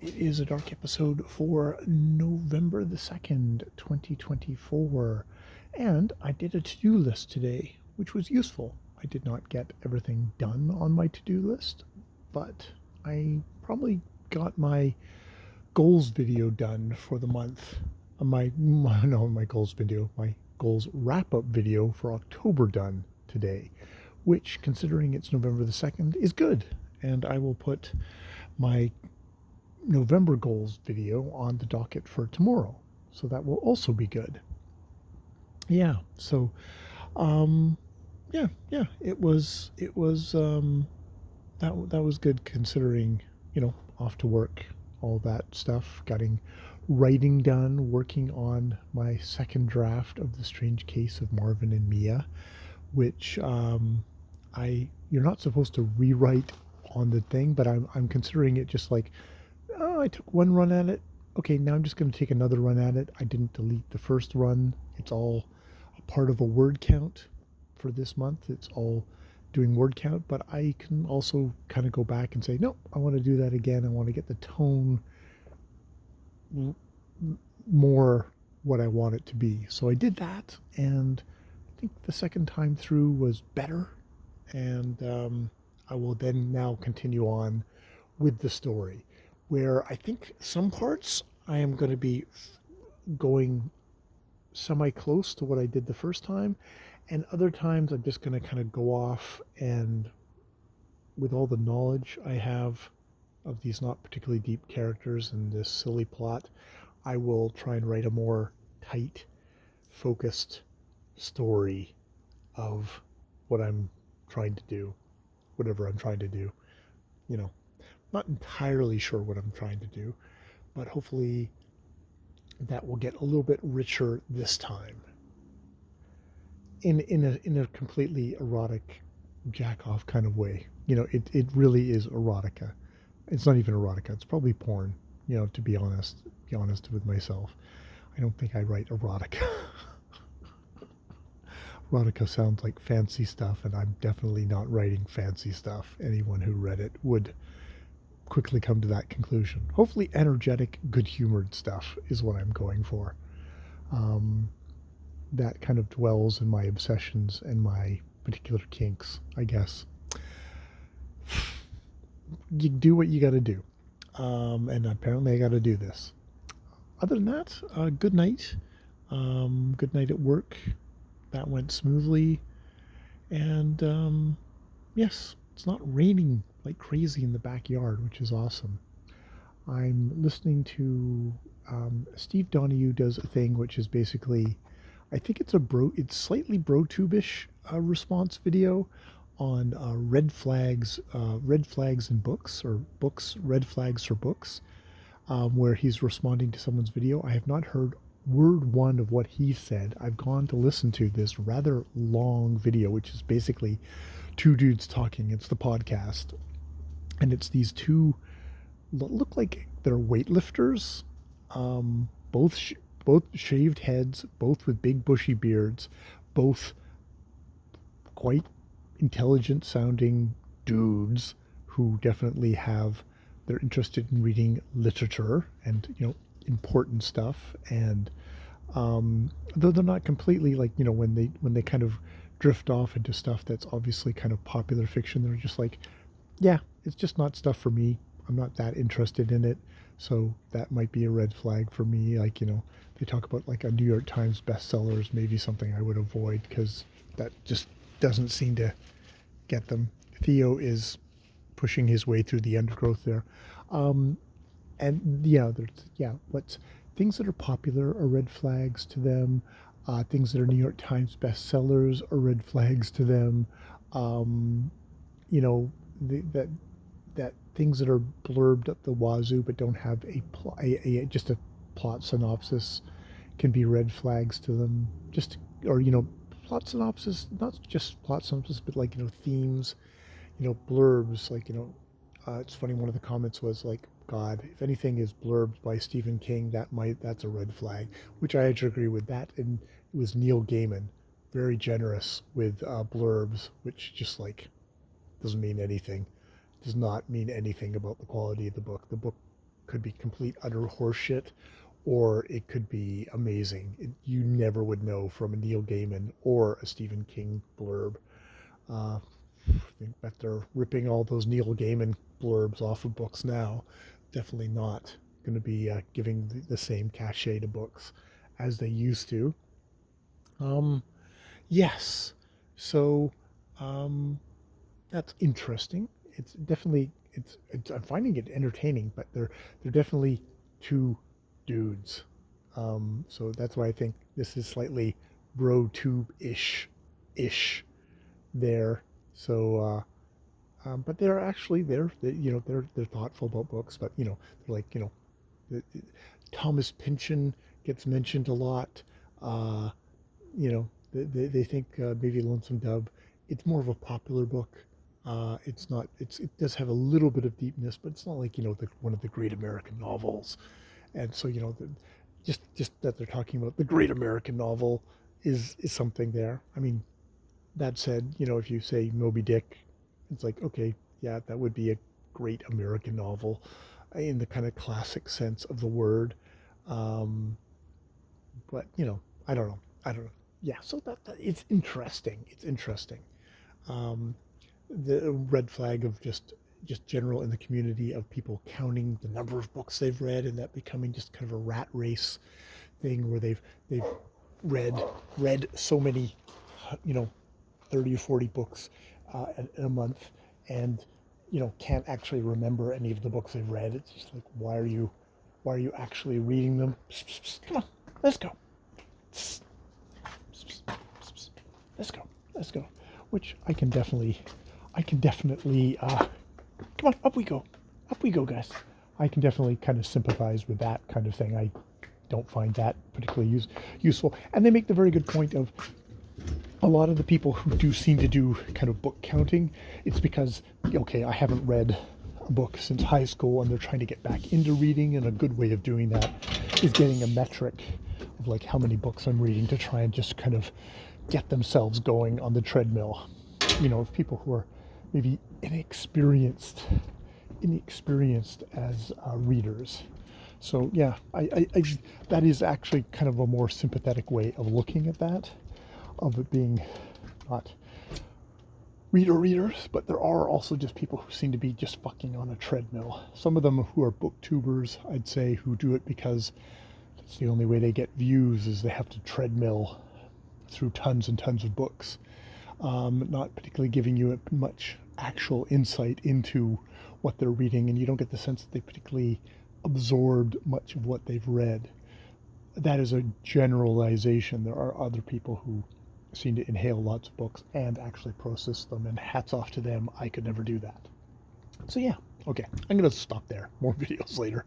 It is a dark episode for November the 2nd, 2024. And I did a to do list today, which was useful. I did not get everything done on my to do list, but I probably got my goals video done for the month. My goals video, my goals wrap up video for October done today, which, considering it's November the 2nd, is good. And I will put my November goals video on the docket for tomorrow. So that will also be good. Yeah. So, um, yeah, that was good considering, off to work, all that stuff, getting writing done, working on my second draft of The Strange Case of Marvin and Mia, which you're not supposed to rewrite on the thing, but I'm considering it just like, oh, I took one run at it. Okay, now I'm just going to take another run at it. I didn't delete the first run. It's all a part of a word count for this month. It's all doing word count, but I can also kind of go back and say, no, I want to do that again. I want to get the tone more what I want it to be. So I did that, and I think the second time through was better. And I will then now continue on with the story, where I think some parts I am going to be going semi close to what I did the first time, and other times I'm just going to kind of go off, and with all the knowledge I have of these not particularly deep characters and this silly plot, I will try and write a more tight, focused story of what I'm trying to do, whatever I'm trying to do. You know, not entirely sure what I'm trying to do, but hopefully that will get a little bit richer this time. In a completely erotic jack off kind of way. It really is erotica. It's not even erotica, it's probably porn, to be honest with myself. I don't think I write erotica. Erotica sounds like fancy stuff, and I'm definitely not writing fancy stuff. Anyone who read it would quickly come to that conclusion. Hopefully, energetic, good humored stuff is what I'm going for. Um, that kind of dwells in my obsessions and my particular kinks, I guess. You do what you got to do. And apparently, I got to do this. Other than that, good night. Good night at work. That went smoothly. And yes, it's not raining like crazy in the backyard, which is awesome. I'm listening to Steve Donahue does a thing which is basically, I think it's slightly bro-tube-ish response video on red flags in books, or books, red flags for books, where he's responding to someone's video. I have not heard word one of what he said. I've gone to listen to this rather long video, which is basically two dudes talking. It's the podcast, and it's these two look like they're weightlifters, um, both both shaved heads, both with big bushy beards, both quite intelligent sounding dudes who definitely have they're interested in reading literature and important stuff. And though they're not completely like, when they kind of drift off into stuff that's obviously kind of popular fiction, they're just like, yeah, it's just not stuff for me. I'm not that interested in it. So that might be a red flag for me. Like, they talk about like a New York Times bestsellers, maybe something I would avoid because that just doesn't seem to get them. Theo is pushing his way through the undergrowth there. Um, and what's things that are popular are red flags to them. Things that are New York Times bestsellers are red flags to them. Um, you know, that things that are blurbed up the wazoo but don't have just a plot synopsis can be red flags to them. Just or plot synopsis, not just plot synopsis, but like themes, blurbs. Like it's funny. One of the comments was like, "God, if anything is blurbed by Stephen King, that's a red flag," which I actually agree with that. And it was Neil Gaiman, very generous with blurbs, which just like doesn't mean anything. Does not mean anything about the quality of the book. The book could be complete utter horseshit, or it could be amazing. You never would know from a Neil Gaiman or a Stephen King blurb. I think that they're ripping all those Neil Gaiman blurbs off of books now. Definitely not going to be giving the same cachet to books as they used to. Um, yes, so um, that's interesting. It's definitely I'm finding it entertaining, but they're definitely two dudes. So that's why I think this is slightly bro tube ish there. So but they're actually they're thoughtful about books, but they're like Thomas Pynchon gets mentioned a lot. Uh, they think maybe Lonesome Dove. It's more of a popular book. It's not. It does have a little bit of deepness, but it's not like one of the great American novels. And so just that they're talking about the great American novel is something there. I mean, that said, if you say Moby Dick, it's like, okay, yeah, that would be a great American novel in the kind of classic sense of the word. Um, but I don't know. I don't know. Yeah, so that it's interesting. It's interesting. Um, the red flag of just general in the community of people counting the number of books they've read, and that becoming just kind of a rat race thing where they've read read so many, you know, 30 or 40 books in a month, and can't actually remember any of the books they've read. It's just like, why are you actually reading them? Psst, psst, psst, come on, let's go. Psst, psst, psst, psst, let's go. Which I can definitely come on, up we go, guys. I can definitely kind of sympathize with that kind of thing. I don't find that particularly useful. And they make the very good point of a lot of the people who do seem to do kind of book counting, it's because, okay, I haven't read a book since high school and they're trying to get back into reading, and a good way of doing that is getting a metric of like how many books I'm reading to try and just kind of get themselves going on the treadmill. Of people who are maybe inexperienced as readers. So yeah, I that is actually kind of a more sympathetic way of looking at that, of it being not readers, but there are also just people who seem to be just fucking on a treadmill. Some of them who are booktubers, I'd say, who do it because it's the only way they get views is they have to treadmill through tons and tons of books, not particularly giving you much actual insight into what they're reading, and you don't get the sense that they particularly absorbed much of what they've read. That is a generalization. There are other people who seem to inhale lots of books and actually process them, and hats off to them. I could never do that. So yeah, okay, I'm going to stop there. More videos later.